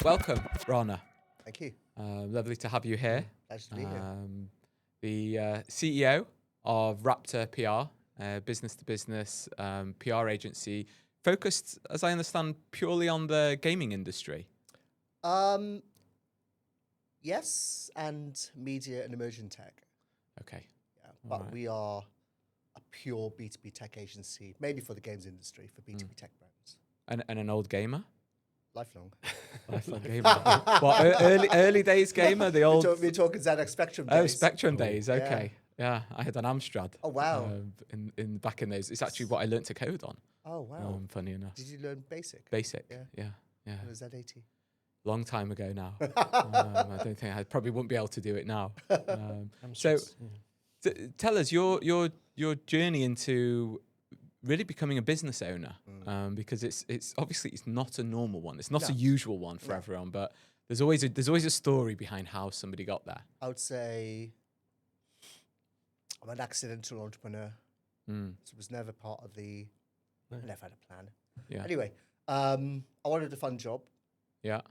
Welcome, Rana. Thank you. Lovely to have you here. Pleasure to be here. The CEO of Raptor PR, business-to-business PR agency, focused, as I understand, purely on the gaming industry. Yes, and media and emerging tech. Okay. Yeah, but right. we are a pure B2B tech agency, mainly for the games industry, for B2B tech brands. And an old gamer? Lifelong. Lifelong gamer. What, early days gamer? The old... We're talking ZX Spectrum days. Oh, Spectrum days. Okay. Yeah, I had an Amstrad. Oh, wow. In back in those. It's actually what I learnt to code on. Oh, wow. Funny enough. Did you learn BASIC? Basic. Yeah. Yeah. Or Z80? Long time ago now. I don't think I probably wouldn't be able to do it now. So, tell us your journey into really becoming a business owner, because it's obviously it's not a normal one. It's not a usual one for everyone, but there's always a story behind how somebody got there. I would say I'm an accidental entrepreneur. So it was never part of the. I never had a plan. Yeah. Anyway, I wanted a fun job. Yeah.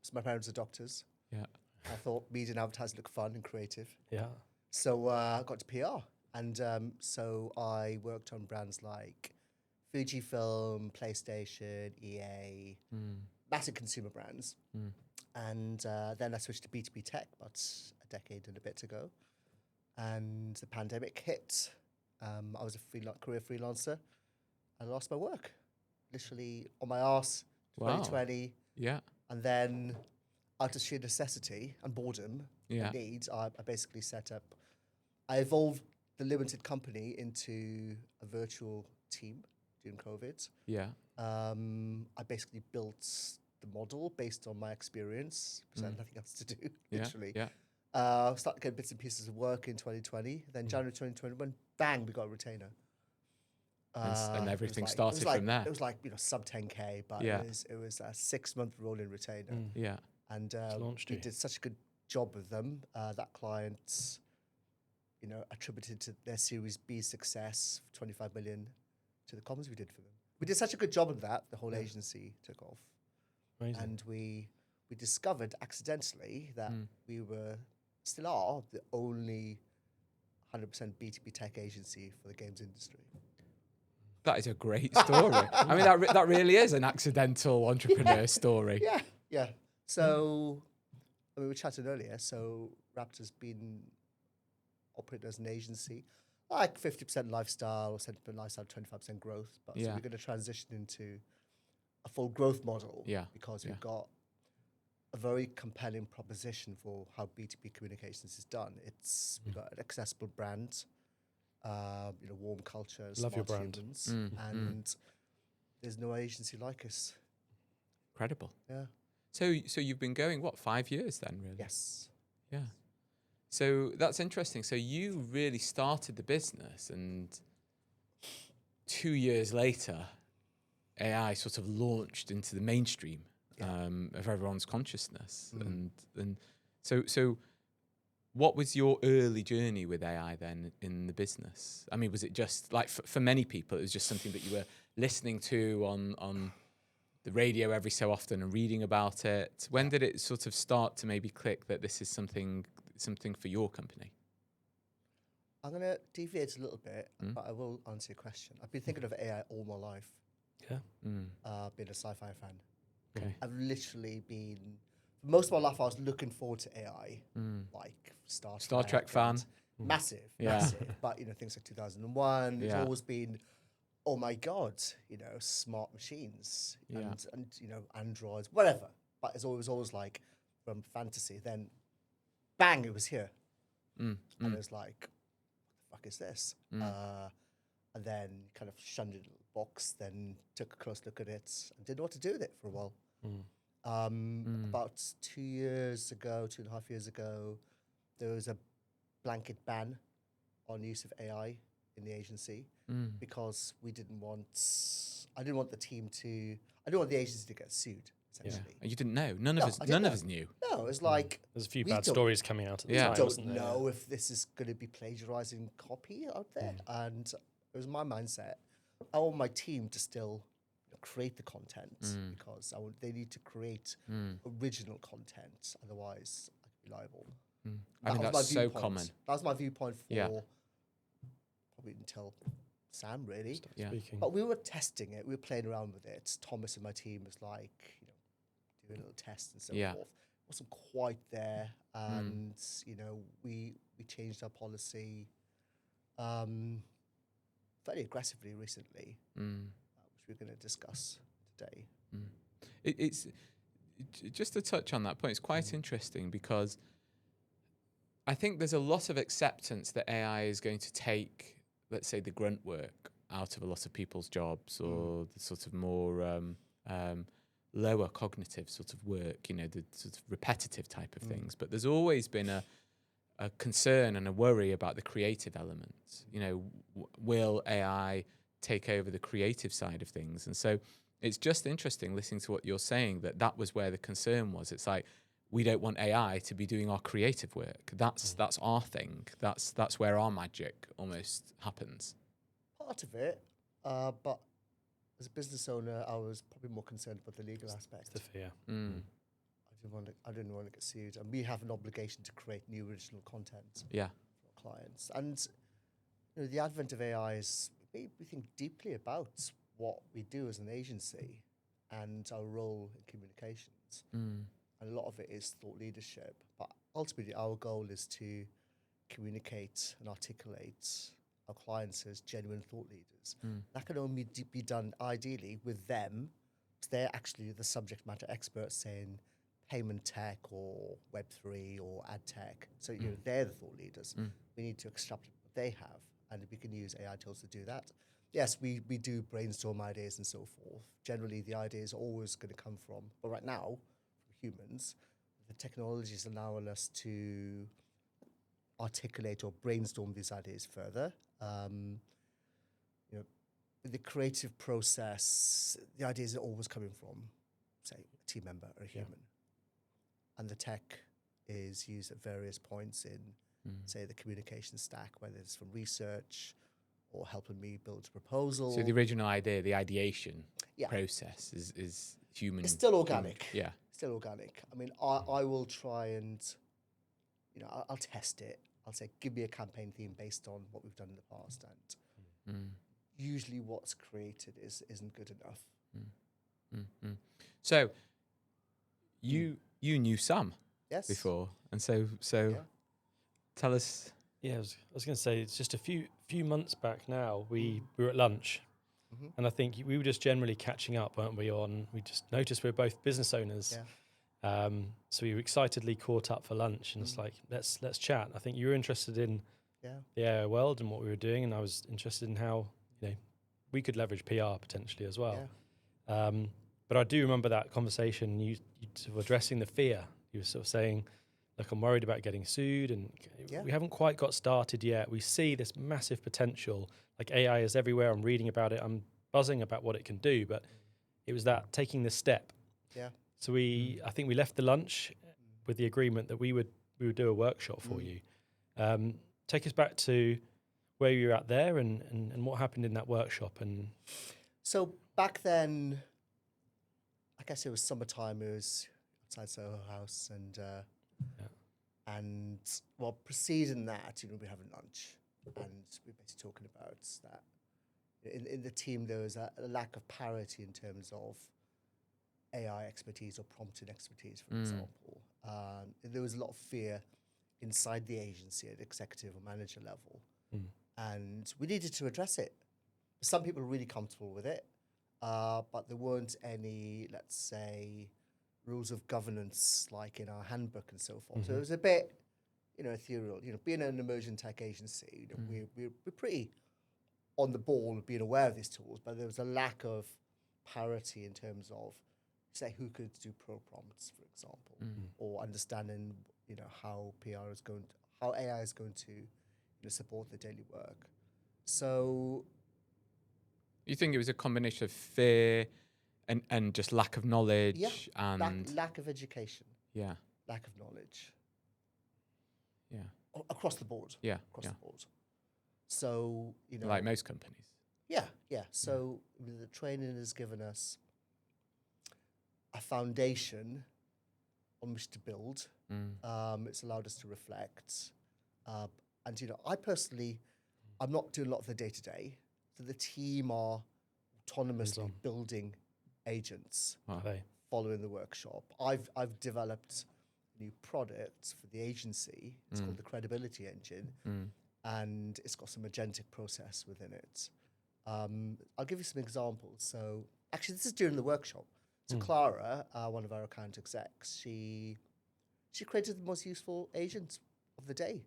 So my parents are doctors. Yeah. I thought media and advertising looked fun and creative. Yeah. So I got to PR. And so I worked on brands like Fujifilm, PlayStation, EA, massive consumer brands. And then I switched to B2B tech about a decade and a bit ago. And the pandemic hit. I was a career freelancer. I lost my work, literally on my arse, 2020. Yeah. And then out of sheer necessity and boredom and needs, I basically I evolved the limited company into a virtual team during COVID. Yeah. I basically built the model based on my experience because I had nothing else to do, literally. Yeah. Started getting bits and pieces of work in 2020. Then January 2021, bang, we got a retainer. And everything started from there. It was like, sub 10K, but it was a 6-month rolling retainer. Yeah. And we did such a good job with them. That client, attributed to their Series B success, 25 million, to the comms we did for them. We did such a good job of that, the whole agency took off. Amazing. And we discovered accidentally that we still are the only 100% B2B tech agency for the games industry. That is a great story. I mean, that really is an accidental entrepreneur story. Yeah. So, we were chatting earlier. So, Raptor's been operating as an agency, like 50% lifestyle, 70% lifestyle, 25% growth. But so we're going to transition into a full growth model. Because we've got a very compelling proposition for how B2B communications is done. We've got an accessible brand. Warm culture, love your brand, humans, and there's no agency like us. Incredible. Yeah. So you've been going 5 years then, really? Yes. Yeah. So that's interesting. So you really started the business, and 2 years later, AI sort of launched into the mainstream of everyone's consciousness, and so. What was your early journey with AI then in the business? I mean, was it just like for many people, it was just something that you were listening to on the radio every so often and reading about it? When did it sort of start to maybe click that this is something for your company? I'm going to deviate a little bit, but I will answer your question. I've been thinking of AI all my life. Yeah. Been a sci-fi fan. Okay. I've literally been... Most of my life, I was looking forward to AI, like Star Trek fan, massive. But things like 2001, it's always been, oh my god, smart machines and androids, whatever. But it was always like from fantasy. Then, bang, it was here, and it was like, what the fuck is this? And then kind of shunned it in a box. Then took a close look at it and didn't know what to do with it for a while. About 2 years ago, 2.5 years ago, there was a blanket ban on use of AI in the agency because I didn't want the agency to get sued, essentially. And you didn't know? None of us knew. No, it was like... There's a few bad stories coming out at the time, We wasn't don't there? know if this is going to be plagiarizing copy out there. And it was my mindset. I want my team to still create the content because they need to create original content. Otherwise, I could be liable. I think that's so common. That was my viewpoint for probably until Sam, really. Speaking. But we were testing it. We were playing around with it. Thomas and my team was like, doing a little test and so forth. Wasn't quite there, and we changed our policy fairly aggressively recently, which we're going to discuss today. It's just to touch on that point. It's quite interesting because I think there's a lot of acceptance that AI is going to take, let's say, the grunt work out of a lot of people's jobs, or the sort of more lower cognitive sort of work, the sort of repetitive type of things. But there's always been a concern and a worry about the creative elements. Will AI take over the creative side of things? And so it's just interesting listening to what you're saying, that was where the concern was. It's like, we don't want AI to be doing our creative work. That's our thing. That's where our magic almost happens. Part of it, but as a business owner, I was probably more concerned about the legal aspect. The fear. I didn't want to get sued, and we have an obligation to create new original content for our clients. And the advent of AI is, we think deeply about what we do as an agency and our role in communications. And a lot of it is thought leadership. But ultimately, our goal is to communicate and articulate our clients as genuine thought leaders. That can only be done ideally with them, because they're actually the subject matter experts, saying payment tech or Web3 or ad tech. So they're the thought leaders. We need to extrapolate what they have, and we can use AI tools to do that. Yes, we do brainstorm ideas and so forth. Generally, the idea is always going to come from, but right now, for humans, the technology is allowing us to articulate or brainstorm these ideas further. The creative process, the ideas are always coming from, say, a team member or a human. And the tech is used at various points in, say, the communication stack, whether it's from research or helping me build a proposal. So the original idea, the ideation process is human. It's still organic. Still organic. I mean, I will try and, I'll test it. I'll say, give me a campaign theme based on what we've done in the past. And usually what's created isn't good enough. So you knew Sam before. And so tell us. Yeah, I was going to say, it's just a few months back now, we were at lunch, and I think we were just generally catching up, weren't we? We just noticed we're both business owners. So we excitedly caught up for lunch, and it's like, let's chat. I think you were interested in the AI world and what we were doing, and I was interested in how we could leverage PR potentially as well. But I do remember that conversation, you sort of addressing the fear. You were sort of saying, look, I'm worried about getting sued, and we haven't quite got started yet. We see this massive potential. Like, AI is everywhere. I'm reading about it. I'm buzzing about what it can do, but it was that taking the step. So I think we left the lunch with the agreement that we would do a workshop for you. Take us back to where you were at there and what happened in that workshop. And so back then, I guess it was summertime. It was outside Soho House, and well, preceding that, we're having lunch, and we're basically talking about that in the team there was a lack of parity in terms of AI expertise or prompting expertise, for example. There was a lot of fear inside the agency at executive or manager level, and we needed to address it. Some people were really comfortable with it, but there weren't any, let's say, rules of governance like in our handbook and so forth. So it was a bit, ethereal. Being an emerging tech agency, we're pretty on the ball of being aware of these tools, but there was a lack of parity in terms of, say, who could do pro prompts, for example, or understanding, how AI is going to support the daily work. So, you think it was a combination of fear and just lack of knowledge and lack of education, lack of knowledge, across the board, across the board. So, like most companies. Yeah. So the training has given us a foundation on which to build. It's allowed us to reflect. And, I personally, I'm not doing a lot of the day-to-day. So the team are autonomously building agents following the workshop. I've developed a new product for the agency. It's called the Credibility Engine. And it's got some agentic process within it. I'll give you some examples. So actually, this is during the workshop. So Clara, one of our account execs, she created the most useful agent of the day.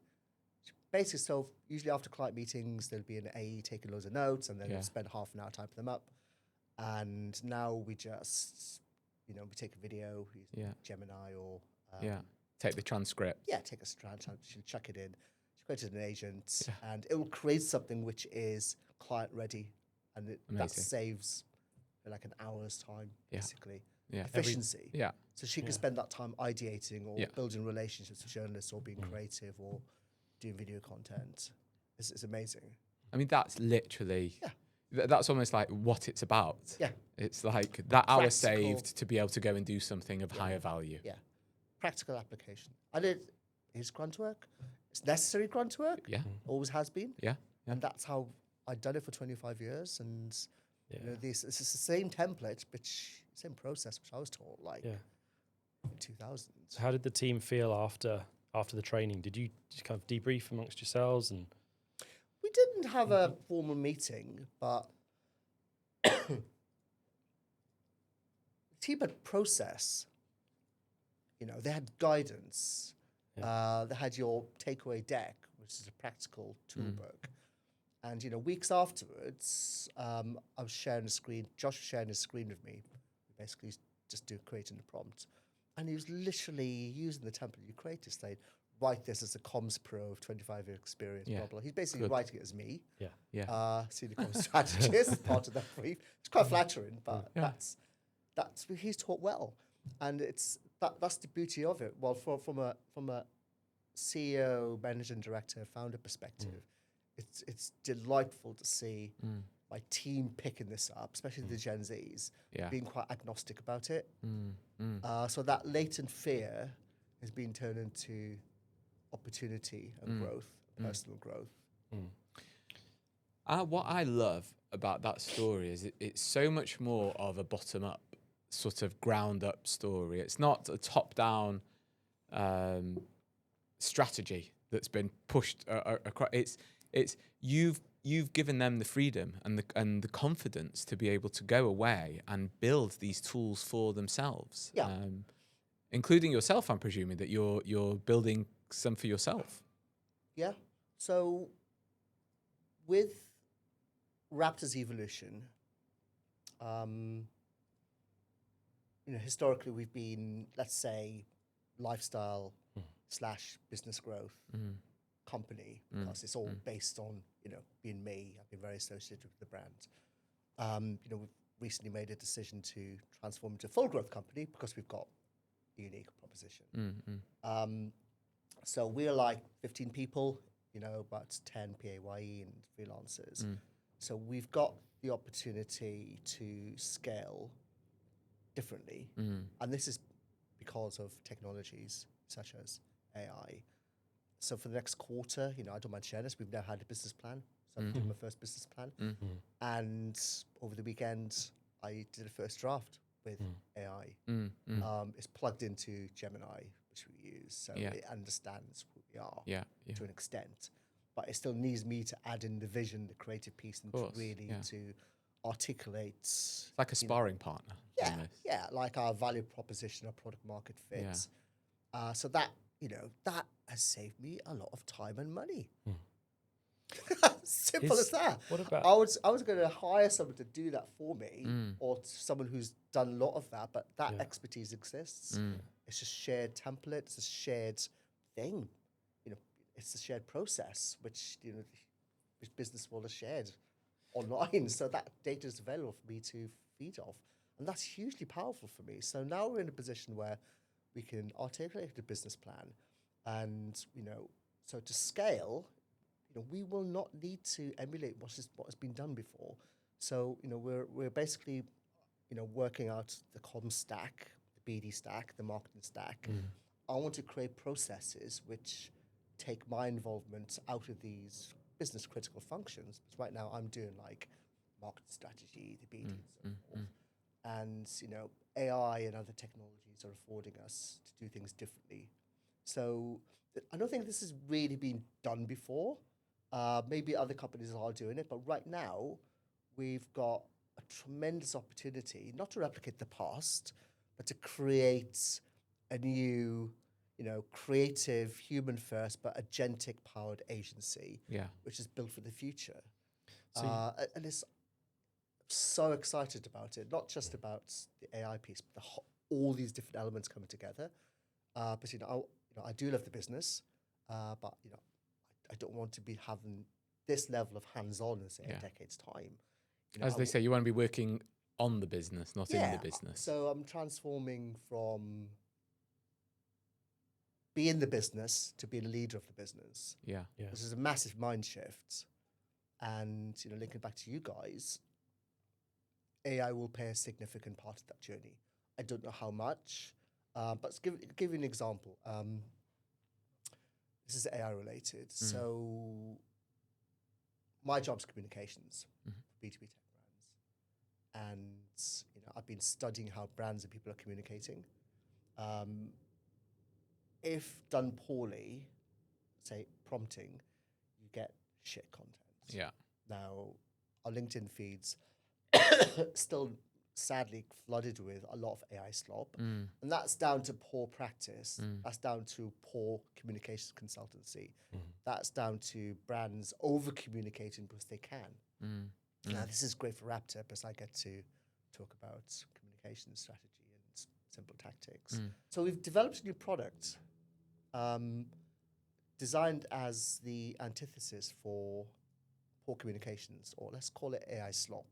Basically, so usually after client meetings, there'll be an AE taking loads of notes, and then we'll spend half an hour typing them up. And now we just, we take a video, Gemini or... take the transcript. Take a transcript, she'll chuck it in. She created an agent, and it will create something which is client-ready, and that saves like an hour's time, basically. Efficiency. So she can spend that time ideating or building relationships with journalists or being creative or doing video content. It's amazing. I mean, that's literally... That's almost like what it's about. It's like that Practical. hour saved to be able to go and do something of higher value. Practical application. And it is grunt work. It's necessary grunt work. Always has been. And that's how I've done it for 25 years. And this is the same template, same process, which I was taught in 2000. So how did the team feel after the training? Did you kind of debrief amongst yourselves? And we didn't have a formal meeting, but the team had process. They had guidance. They had your takeaway deck, which is a practical toolbook. And, weeks afterwards, I was sharing a screen. Josh was sharing a screen with me. Basically, just creating the prompt. And he was literally using the template you created, saying, write this as a comms pro of 25-year experience, blah, blah. He's basically writing it as me. Senior comms strategist, part of that brief. It's quite flattering, but that's he's taught well. And that's the beauty of it. Well, from a CEO, manager, and director, founder perspective, it's delightful to see my team picking this up, especially the Gen Zs, being quite agnostic about it. So that latent fear has been turned into opportunity and growth, personal growth. What I love about that story is it's so much more of a bottom-up, sort of ground-up story. It's not a top-down strategy that's been pushed across. It's you've given them the freedom and the confidence to be able to go away and build these tools for themselves. Including yourself, I'm presuming that you're building some for yourself. Yeah. So with Raptor's evolution, historically we've been, let's say, lifestyle / business growth company, because it's all based on, being me. I've been very associated with the brand. We've recently made a decision to transform into a full growth company because we've got a unique proposition. So we're like 15 people, about 10 PAYE and freelancers. So we've got the opportunity to scale differently. And this is because of technologies such as AI. So for the next quarter, I don't mind sharing this, we've now had a business plan. So I'm doing my first business plan. And over the weekend, I did a first draft with AI. It's plugged into Gemini, which we use. So it understands who we are to an extent. But it still needs me to add in the vision, the creative piece, and to really to articulate. It's like a sparring partner. Yeah, like our value proposition, our product market fit. So that, that has saved me a lot of time and money. Simple as that. What about? I was going to hire someone to do that for me, or someone who's done a lot of that, but that expertise exists. It's a shared template. It's a shared thing. It's a shared process, which which business world is shared online. So that data is available for me to feed off, and that's hugely powerful for me. So now we're in a position where we can articulate a business plan, and so to scale, we will not need to emulate what has been done before. So, we're basically, working out the comm stack, the BD stack, the marketing stack. I want to create processes which take my involvement out of these business critical functions. Because right now I'm doing like market strategy, the BD, and so forth. And AI and other technologies are affording us to do things differently. So I don't think this has really been done before. Maybe other companies are doing it, but right now we've got a tremendous opportunity not to replicate the past, but to create a new, creative, human first, but agentic powered agency, which is built for the future. So And it's so excited about it, not just about the AI piece, but all these different elements coming together. But I do love the business, but I don't want to be having this level of hands-on in say a decade's time. As they say, you want to be working on the business, not in the business. So I'm transforming from being the business to being a leader of the business. Yeah. This is a massive mind shift. And linking back to you guys, AI will play a significant part of that journey. I don't know how much, but to give you an example. This is AI related. So my job's communications, B2B tech brands. And I've been studying how brands and people are communicating. If done poorly, say prompting, you get shit content. Yeah. Now, our LinkedIn feeds still sadly flooded with a lot of AI slop. And that's down to poor practice. That's down to poor communications consultancy. That's down to brands over communicating because they can. Now, this is great for Raptor because I get to talk about communication strategy and simple tactics. So we've developed a new product designed as the antithesis for poor communications, or let's call it AI slop.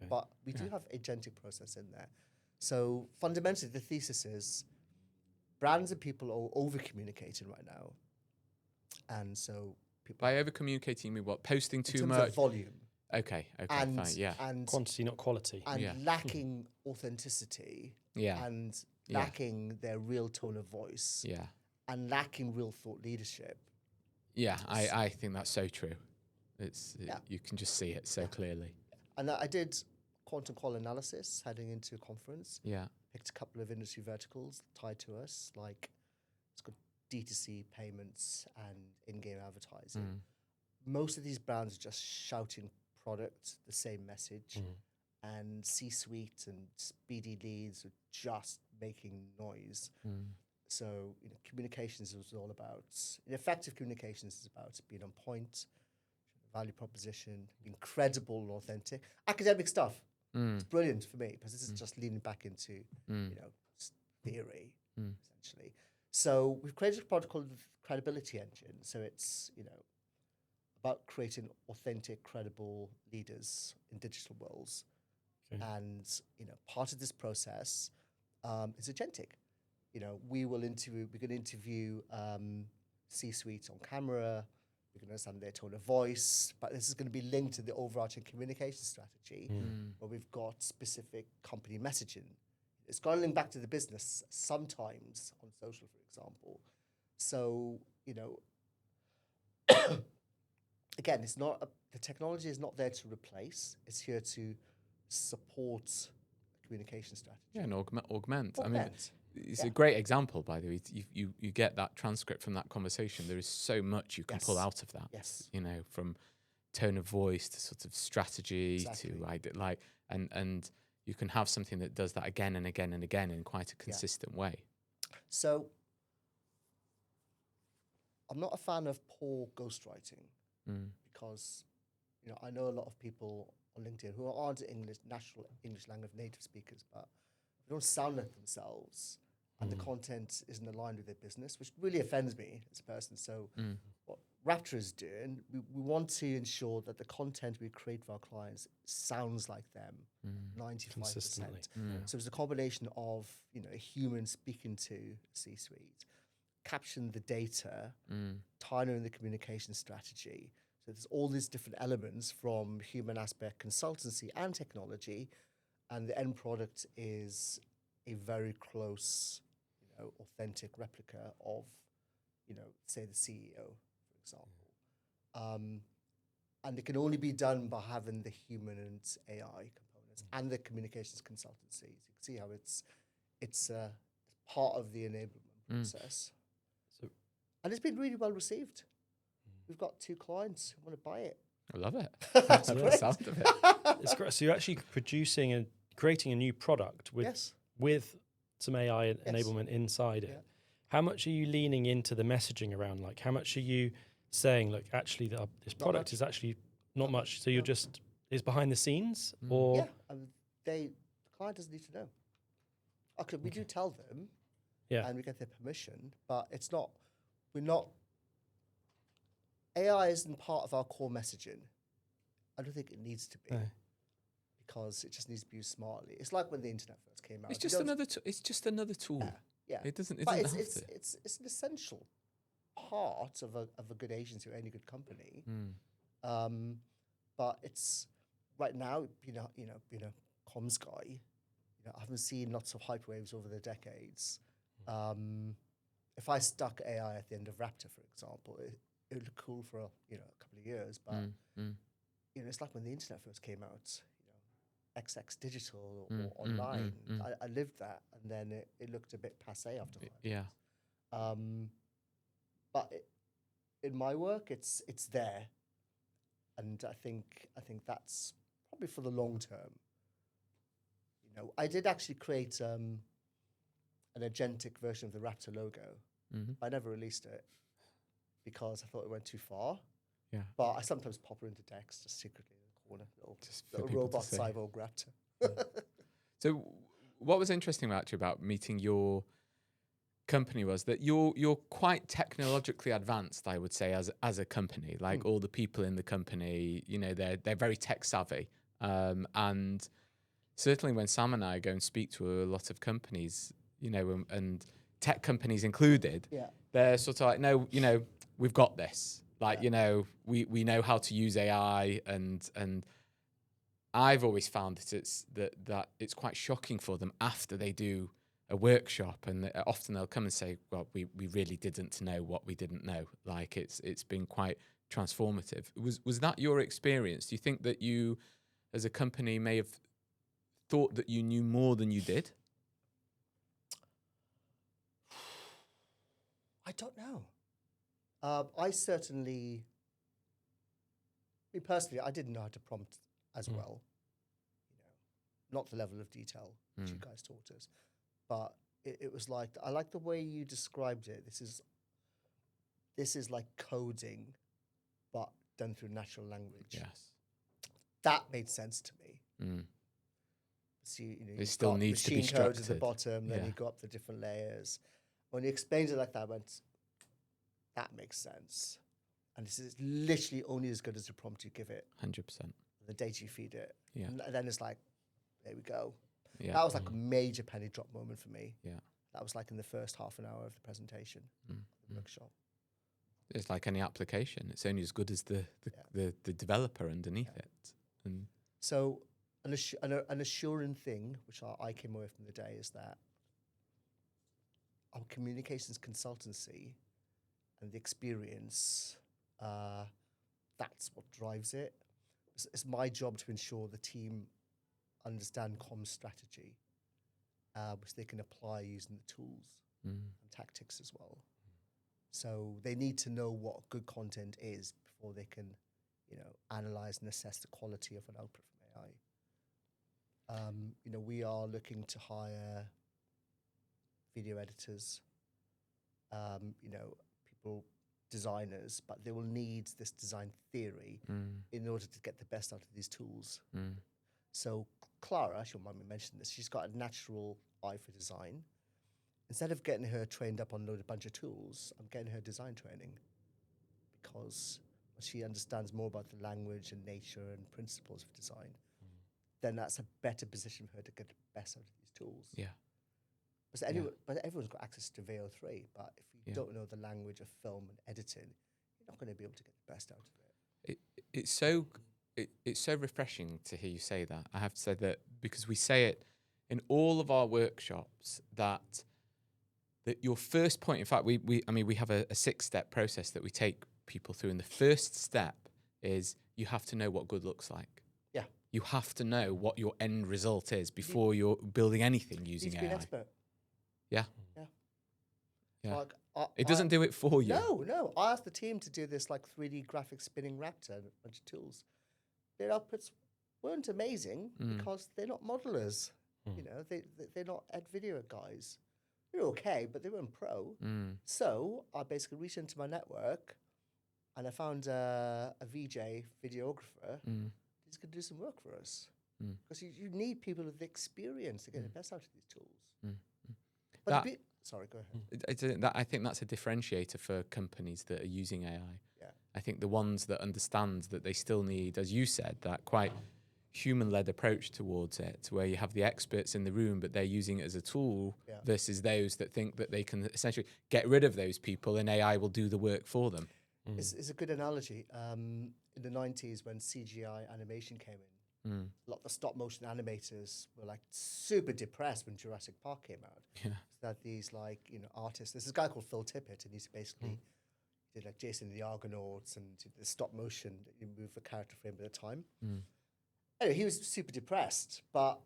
Okay. But we do have agentic process in there. So fundamentally, the thesis is brands and people are over-communicating right now. And so people... By over-communicating, you mean what? Posting too much? In terms of volume. Okay, fine, yeah. And quantity, not quality. And lacking authenticity. Yeah. And lacking their real tone of voice. Yeah. And lacking real thought leadership. Yeah, I think that's so true. You can just see it so clearly. And I did quantum call analysis heading into a conference. Yeah. Picked a couple of industry verticals tied to us, like it's got D2C payments and in-game advertising. Most of these brands are just shouting product, the same message, and C-suite and BD leads are just making noise. So communications is all about, effective communications is about being on point, value proposition, being credible and authentic. Academic stuff, it's brilliant for me because this is just leaning back into theory, essentially. So we've created a product called the Credibility Engine. So it's about creating authentic, credible leaders in digital worlds. Okay. And part of this process is agentic. We're going to interview C-suite on camera. We can understand their tone of voice, but this is going to be linked to the overarching communication strategy where we've got specific company messaging. It's going to link back to the business sometimes on social, for example. So, again, it's not the technology is not there to replace. It's here to support a communication strategy. Yeah, and augment. I mean, it's a great example, by the way. You get that transcript from that conversation. There is so much you can pull out of that. Yes. From tone of voice to sort of strategy to and you can have something that does that again and again and again in quite a consistent way. So I'm not a fan of poor ghostwriting because I know a lot of people on LinkedIn who aren't natural English language native speakers, but they don't sound like themselves, and the content isn't aligned with their business, which really offends me as a person. So what Raptor is doing, we want to ensure that the content we create for our clients sounds like them 95%. So it's a combination of a human speaking to C-suite, capturing the data, tying in the communication strategy. So there's all these different elements from human aspect, consultancy, and technology, and the end product is a very close, authentic replica of, say the CEO, for example. And it can only be done by having the human and AI components and the communications consultancy. So you can see how it's part of the enablement process. And it's been really well received. We've got 2 clients who want to buy it. I love it. That's I love great. the sound of it. It's great. So you're actually producing and creating a new product with some AI enablement inside it. Yeah. How much are you leaning into the messaging around? Like, how much are you saying, look, actually, this product is actually not much. So you're just, is behind the scenes or? Yeah, the client doesn't need to know. Okay, we do tell them, and we get their permission, but AI isn't part of our core messaging. I don't think it needs to be, because it just needs to be used smartly. It's like when the internet first came out. It's just another tool. Yeah. It doesn't. But It doesn't it's an essential part of a good agency or any good company. But it's right now, being a comms guy, I haven't seen lots of hype waves over the decades. If I stuck AI at the end of Raptor, for example, it would look cool for a couple of years. But it's like when the internet first came out. XX digital or online. I lived that, and then it looked a bit passé after 5 years. But in my work, it's there, and I think that's probably for the long term. I did actually create an agentic version of the Raptor logo. I never released it because I thought it went too far. Yeah. But I sometimes pop her into text just secretly in the corner, little robot cyborg Raptor. So, what was interesting about meeting your company was that you're quite technologically advanced, I would say, as a company. Like all the people in the company, they're very tech savvy, and certainly when Sam and I go and speak to a lot of companies, and tech companies included, they're sort of like, no, we've got this. Like, we know how to use AI, and I've always found that it's quite shocking for them after they do a workshop, and often they'll come and say, well, we really didn't know what we didn't know. Like it's been quite transformative. Was that your experience? Do you think that you as a company may have thought that you knew more than you did? I don't know. I certainly, me personally, I didn't know how to prompt as well. Not the level of detail that you guys taught us, but it was like, I like the way you described it. This is like coding, but done through natural language. Yes, that made sense to me. So it still needs to be machine code structured at the bottom, then you go up the different layers. When you explained it like that, I went, that makes sense. And this is literally only as good as the prompt you give it. 100%. The data you feed it. Yeah. And then it's like, there we go. Yeah. That was like a major penny drop moment for me. Yeah. That was like in the first half an hour of the presentation, the workshop. It's like any application. It's only as good as the developer underneath it. And so an assuring thing, which I came away from the day, is that our communications consultancy and the experience, that's what drives it. It's my job to ensure the team understand comms strategy, which they can apply using the tools and tactics as well. So they need to know what good content is before they can, analyze and assess the quality of an output from AI. We are looking to hire video editors, people, designers, but they will need this design theory in order to get the best out of these tools. So Clara, she'll mind me mentioning this, she's got a natural eye for design. Instead of getting her trained up on a bunch of tools, I'm getting her design training, because she understands more about the language and nature and principles of design. Then that's a better position for her to get the best out of these tools. Yeah. But everyone's got access to VO3, but if you don't know the language of film and editing, you're not going to be able to get the best out of it. it's so it's so refreshing to hear you say that. I have to say that because we say it in all of our workshops that your first point. In fact, we have a 6-step process that we take people through, and the first step is you have to know what good looks like. Yeah. You have to know what your end result is before you're building anything using You need to AI. be an expert. Yeah. Yeah. Yeah. Like, It doesn't do it for you. No. I asked the team to do this like 3D graphic spinning Raptor and a bunch of tools. Their outputs weren't amazing because they're not modelers. You know, they're not ed video guys. They're okay, but they weren't pro. So I basically reached into my network and I found a VJ videographer. He's going to do some work for us. Because you need people with experience to get the best out of these tools. But sorry, go ahead. I think that's a differentiator for companies that are using AI. Yeah. I think the ones that understand that they still need, as you said, that quite human-led approach towards it, where you have the experts in the room, but they're using it as a tool, versus those that think that they can essentially get rid of those people and AI will do the work for them. It's a good analogy. In the 90s, when CGI animation came in, a lot of the stop-motion animators were like super depressed when Jurassic Park came out. Yeah. So that these artists, there's this guy called Phil Tippett, and he's basically did like Jason and the Argonauts and the stop motion that you move a character frame at a time. Anyway, he was super depressed, but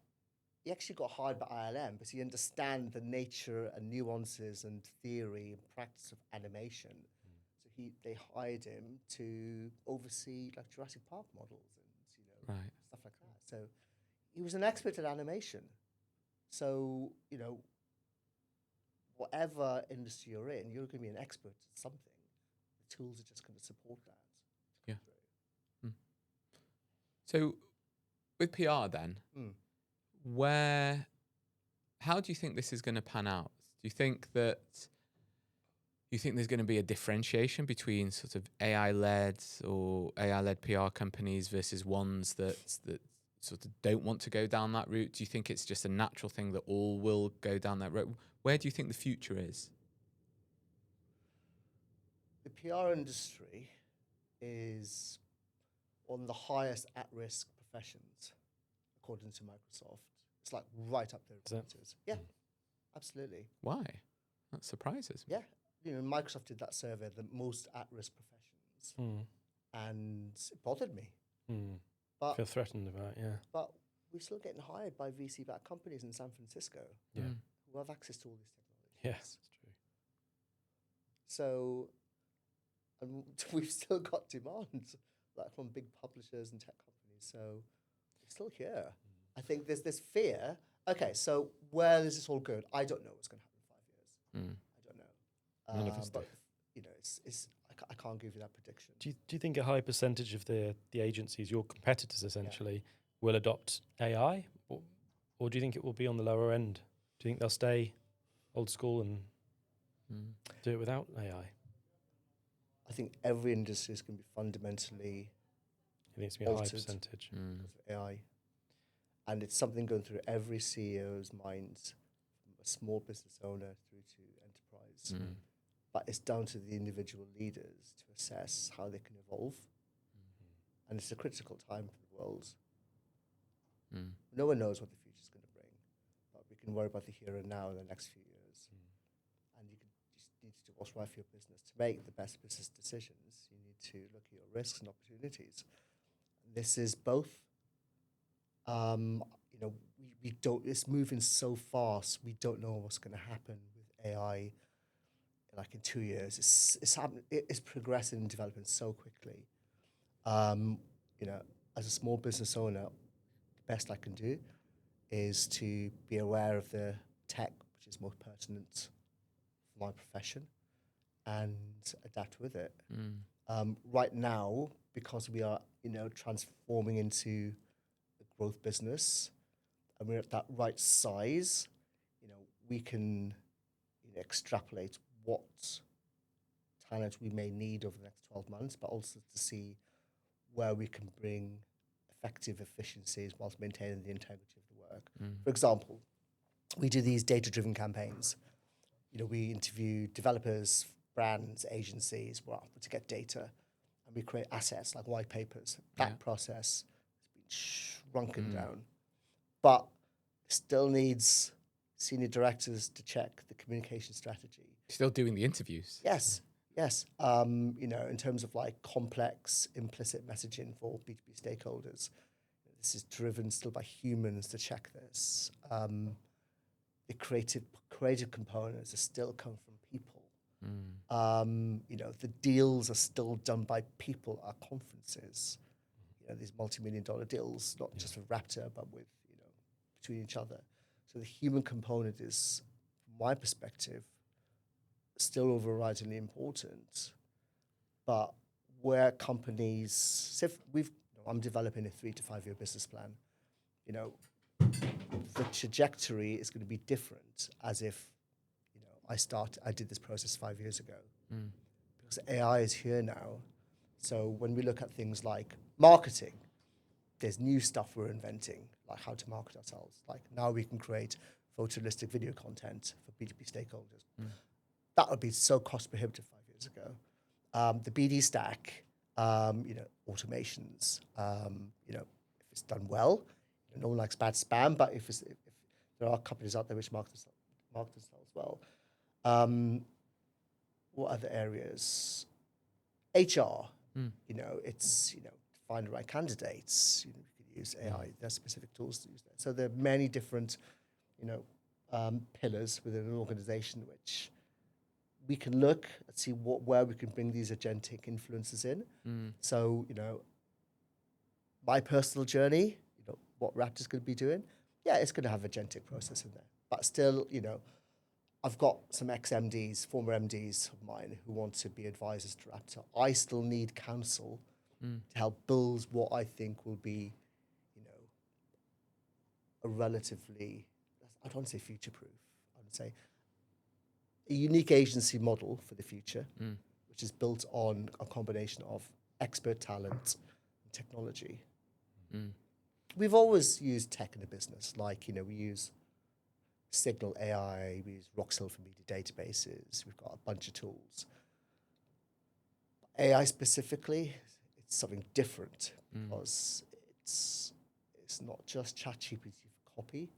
he actually got hired by ILM because he understands the nature and nuances and theory and practice of animation. So they hired him to oversee like Jurassic Park models and stuff like that. So he was an expert at animation. So whatever industry you're in, you're going to be an expert at something. The tools are just going to support that. Yeah. So with PR then, how do you think this is going to pan out? Do you think there's going to be a differentiation between sort of AI-led or AI-led PR companies versus ones that sort of don't want to go down that route? Do you think it's just a natural thing that all will go down that route? Where do you think the future is? The PR industry is one of the highest at-risk professions, according to Microsoft. It's like right up there. Yeah, absolutely. Why? That surprises me. Yeah. Microsoft did that survey, the most at-risk professions, and it bothered me. I feel threatened about it, But we're still getting hired by VC-backed companies in San Francisco who have access to all these technologies. Yes, it's true. So, and we've still got demand, like from big publishers and tech companies. So, we're still here. I think there's this fear. Okay, so where is this all good? I don't know what's going to happen in 5 years. I don't know. None of us do. But I can't give you that prediction. Do you think a high percentage of the agencies, your competitors essentially, will adopt AI, or do you think it will be on the lower end? Do you think they'll stay old school and do it without AI? I think every industry is going to be fundamentally It needs to be a high altered percentage. because of AI. And it's something going through every CEO's minds, from a small business owner through to enterprise. But it's down to the individual leaders to assess how they can evolve. And it's a critical time for the world. No one knows what the future is going to bring, but we can worry about the here and now in the next few years. And you just need to do what's right for your business. To make the best business decisions, you need to look at your risks and opportunities. This is both. We don't. It's moving so fast. We don't know what's going to happen with AI. Like in 2 years, it's progressing and developing so quickly. As a small business owner, the best I can do is to be aware of the tech which is most pertinent for my profession and adapt with it. Right now, because we are transforming into a growth business and we're at that right size, we can extrapolate what talent we may need over the next 12 months, but also to see where we can bring effective efficiencies whilst maintaining the integrity of the work. For example, we do these data-driven campaigns. We interview developers, brands, agencies, to get data, and we create assets like white papers. That process has been shrunken down, but still needs senior directors to check the communication strategy. Still doing the interviews. Yes. In terms of like complex implicit messaging for B2B stakeholders, this is driven still by humans to check this. The creative components are still come from people. The deals are still done by people at conferences. These multi-million-dollar deals, not just with Raptor, but with between each other. So the human component is, from my perspective, still overridingly important. But where companies, so I'm developing a 3 to 5 year business plan. The trajectory is going to be different as if, I did this process 5 years ago. Because AI is here now. So when we look at things like marketing, there's new stuff we're inventing, like how to market ourselves. Like now we can create photorealistic video content for B2B stakeholders. That would be so cost prohibitive 5 years ago. The BD stack, automations, if it's done well, no one likes bad spam, but if there are companies out there which market themselves well. What other areas? HR, it's, find the right candidates. You can use AI, there's specific tools to use that. So there are many different, pillars within an organization which we can look and see where we can bring these agentic influences in. So, my personal journey, what Raptor's going to be doing, it's going to have agentic process in there. But still, I've got some ex-MDs, former MDs of mine who want to be advisors to Raptor. I still need counsel to help build what I think will be, a relatively, I don't want to say future-proof, I would say a unique agency model for the future, which is built on a combination of expert talent and technology. We've always used tech in the business, like, we use Signal AI, we use Roxel for media databases, we've got a bunch of tools. AI specifically, it's something different because it's not just ChatGPT for copy,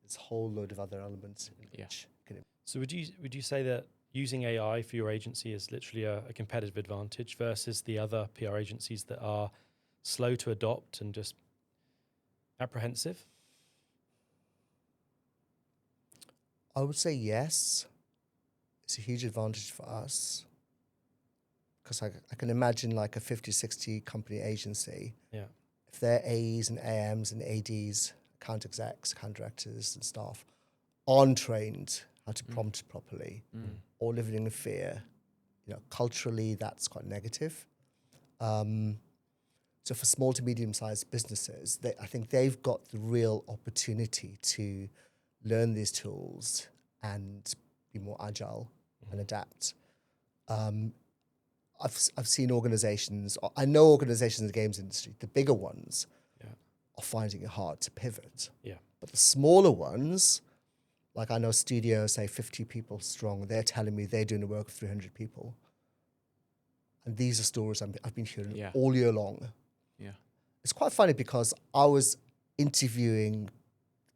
there's a whole load of other elements in which can. So would you say that using AI for your agency is literally a competitive advantage versus the other PR agencies that are slow to adopt and just apprehensive? I would say yes. It's a huge advantage for us because I can imagine like a 50, 60 company agency. Yeah. If their AEs and AMs and ADs, account execs, account directors and staff aren't trained how to prompt properly or living in fear, culturally that's quite negative. So for small to medium-sized businesses, I think they've got the real opportunity to learn these tools and be more agile and adapt. I've seen organizations, I know organizations in the games industry, the bigger ones are finding it hard to pivot. Yeah. But the smaller ones, like I know studios, say 50 people strong, they're telling me they're doing the work of 300 people. And these are stories I've been hearing all year long. Yeah. It's quite funny because I was interviewing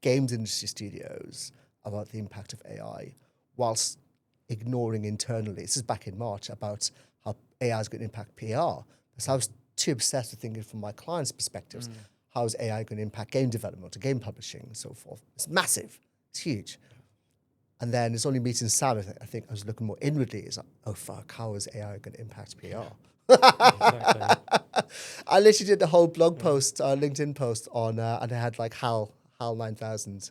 games industry studios about the impact of AI whilst ignoring internally, this is back in March, about how AI is going to impact PR. Because I was too obsessed with thinking from my clients' perspectives, how is AI going to impact game development or game publishing and so forth. It's massive. It's huge. And then it's only meeting Sam, I think I was looking more inwardly. It's like, oh fuck, how is AI going to impact PR? Exactly. I literally did the whole blog post, LinkedIn post on, and I had like HAL 9000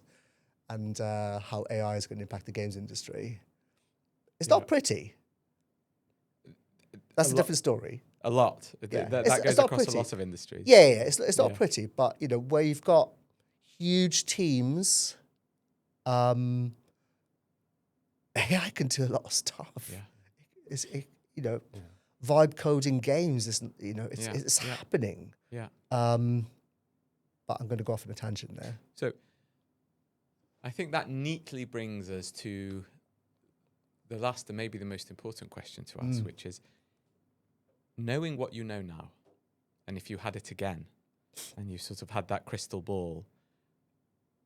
and how AI is going to impact the games industry. It's not pretty. That's a different story. A lot. Yeah. That It's goes not across pretty. a lot of industries. Yeah. It's not pretty, but where you've got huge teams, AI can do a lot of stuff. Yeah. Vibe coding games isn't. It's happening. Yeah. But I'm going to go off on a tangent there. So I think that neatly brings us to the last and maybe the most important question to ask, which is, knowing what you know now, and if you had it again, and you sort of had that crystal ball,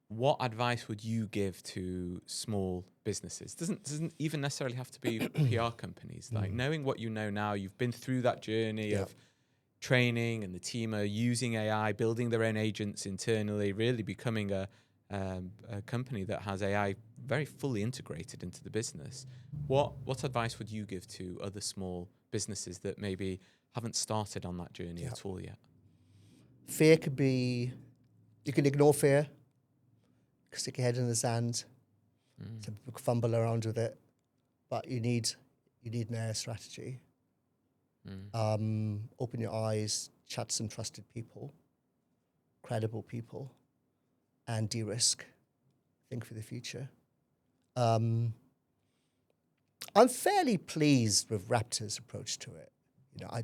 what advice would you give to small businesses? Doesn't even necessarily have to be PR companies. Like knowing what you know now, you've been through that journey of training, and the team are using AI, building their own agents internally, really becoming a company that has AI very fully integrated into the business. What advice would you give to other small businesses that maybe haven't started on that journey at all yet? Fear could be, you can ignore fear, stick your head in the sand, fumble around with it, but you need an AI strategy. Open your eyes, chat to some trusted people, credible people, and de-risk. Think for the future. I'm fairly pleased with Raptor's approach to it. You know,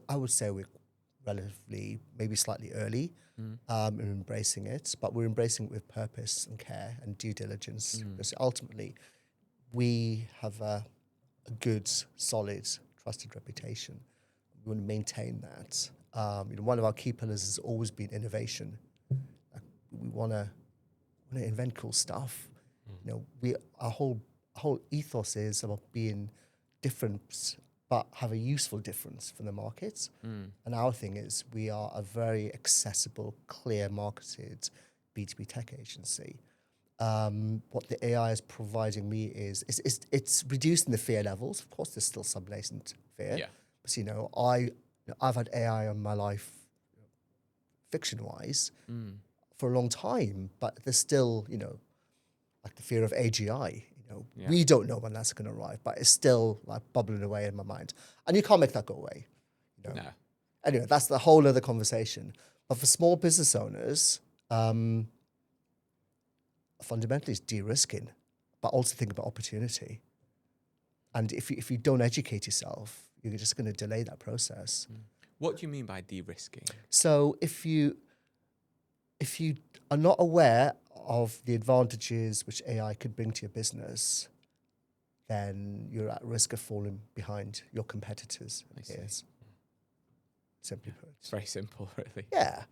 I would say we're relatively, maybe slightly early in embracing it, but we're embracing it with purpose and care and due diligence. Because ultimately, we have a good, solid, trusted reputation. We want to maintain that. You know, one of our key pillars has always been innovation. We want to invent cool stuff. You know, our whole ethos is about being different, but have a useful difference from the market. And our thing is we are a very accessible, clear marketed B2B tech agency. What the AI is providing me is it's reducing the fear levels. Of course, there's still some latent fear. Yeah. But, you know, I've had AI in my life, fiction-wise, for a long time, but there's still, you know, like the fear of AGI. You know, we don't know when that's going to arrive, but it's still like bubbling away in my mind, and you can't make that go away. You know? No. Anyway, that's the whole other conversation. But for small business owners, fundamentally, it's de-risking, but also think about opportunity. And if you don't educate yourself, you're just going to delay that process. What do you mean by de-risking? So if you are not aware of the advantages which AI could bring to your business, then you're at risk of falling behind your competitors. Yes. Simply put. It's very simple, really. Yeah.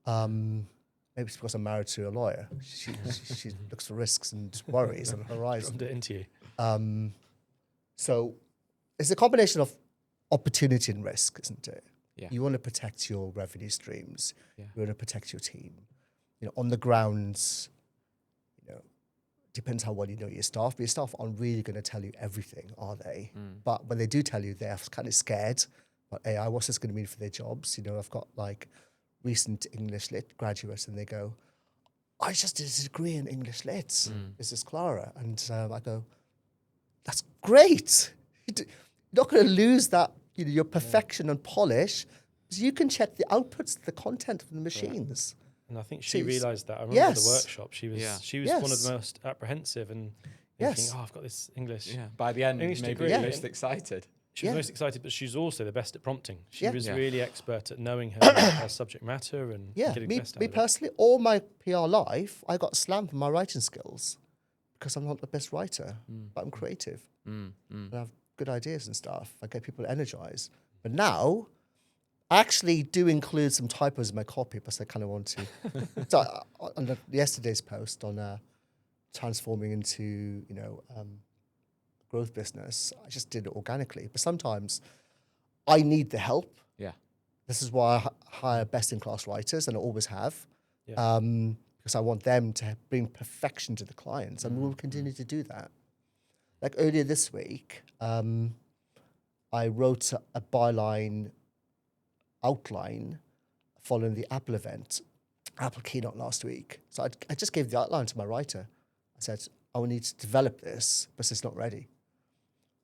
Maybe it's because I'm married to a lawyer. She looks for risks and worries on the horizon. Drummed it into you. So it's a combination of opportunity and risk, isn't it? Yeah. You want to protect your revenue streams. Yeah. You want to protect your team. You know, on the grounds, you know, depends how well you know your staff. But your staff aren't really going to tell you everything, are they? But when they do tell you, they're kind of scared about AI. What's this going to mean for their jobs? You know, I've got like recent English Lit graduates, and they go, "I just did a degree in English Lit." This is Clara, and I go, "That's great. You're not going to lose that, you know, your perfection and polish, because you can check the outputs, the content of the machines." Yeah. And I think she realised that. I remember the workshop. She was one of the most apprehensive and thinking, "Oh, I've got this English." Yeah. By the end, English maybe the most excited. She was most excited, but she's also the best at prompting. She was really expert at knowing her subject matter and getting the best out of it. Me personally, all my PR life, I got slammed for my writing skills because I'm not the best writer, but I'm creative. And I have good ideas and stuff. I get people energized. But now, I actually do include some typos in my copy because I kind of want to. So on yesterday's post on transforming into, you know, growth business, I just did it organically. But sometimes I need the help. Yeah. This is why I hire best-in-class writers, and I always have, because I want them to bring perfection to the clients, and we'll continue to do that. Like earlier this week, I wrote a byline outline following the Apple event, Apple keynote last week. So I just gave the outline to my writer. I said, I will need to develop this, but it's not ready.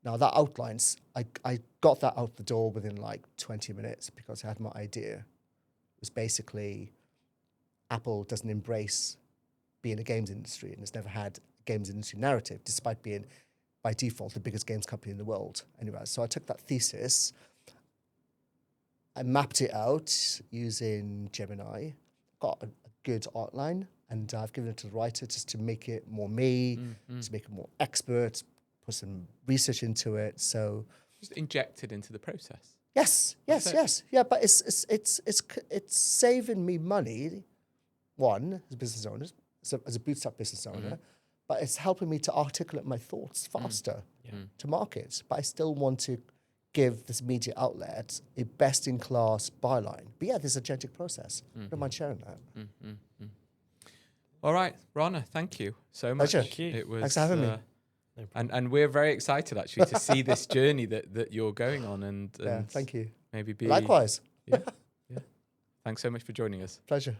Now that outlines, I got that out the door within like 20 minutes because I had my idea. It was basically Apple doesn't embrace being a games industry and has never had a games industry narrative, despite being by default the biggest games company in the world. Anyway, so I took that thesis, I mapped it out using Gemini, got a good outline, and I've given it to the writer just to make it more me, to make it more expert, put some research into it. So just inject it into the process. Yes. Yeah, but it's saving me money. One, as a business owner, as a bootstrap business owner, but it's helping me to articulate my thoughts faster to market. But I still want to give this media outlet a best-in-class byline. But yeah, there's a agentic process. I don't mind sharing that. All right, Rana, thank you so much. Pleasure. Thank you. It was, Thanks for having me. And we're very excited actually to see this journey that you're going on and Yeah, thank you. maybe be Likewise. Yeah. Thanks so much for joining us. Pleasure.